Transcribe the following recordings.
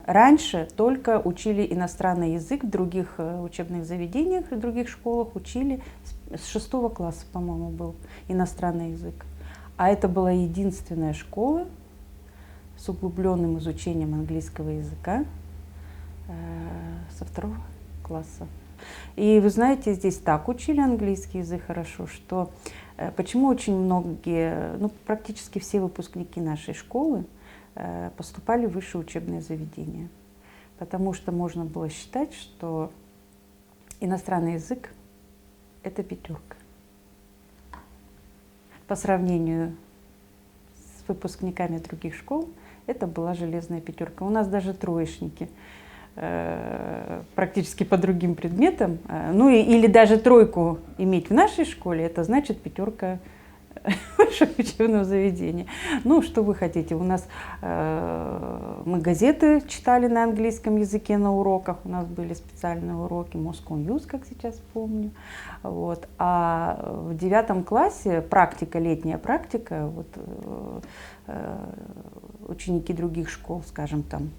Раньше только учили иностранный язык в других учебных заведениях, в других школах учили с 6 класса, по-моему, был иностранный язык. А это была единственная школа с углубленным изучением английского языка со 2 класса. И вы знаете, здесь так учили английский язык хорошо, что почему очень многие, ну, практически все выпускники нашей школы поступали в высшее учебное заведение. Потому что можно было считать, что иностранный язык – это 5. По сравнению с выпускниками других школ, это была железная 5. У нас даже троечники практически по другим предметам, ну или даже 3 иметь в нашей школе, это значит 5 высшего учебного заведения. Ну, что вы хотите? У нас мы газеты читали на английском языке на уроках, у нас были специальные уроки, Moscow News, как сейчас помню. Вот. А в 9 классе практика, летняя практика, вот, ученики других школ, скажем, там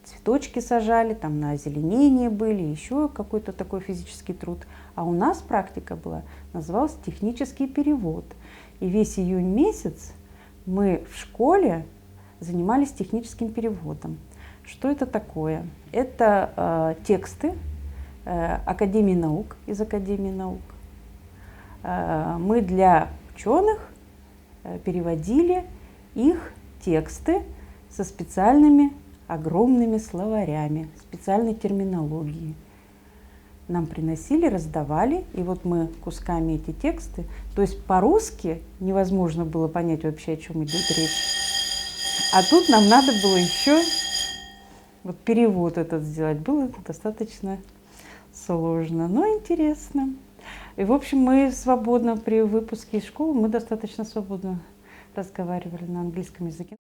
цветочки сажали, там на озеленение были, еще какой-то такой физический труд. А у нас практика была, называлась технический перевод. И весь июнь месяц мы в школе занимались техническим переводом. Что это такое? Это тексты Академии наук, из Академии наук. Мы для ученых переводили их тексты со специальными огромными словарями, специальной терминологией. Нам приносили, раздавали, и вот мы кусками эти тексты, то есть по-русски невозможно было понять вообще, о чем идет речь. А тут нам надо было еще вот перевод этот сделать. Было достаточно сложно, но интересно. И, в общем, мы свободно при выпуске из школы, мы достаточно свободно разговаривали на английском языке.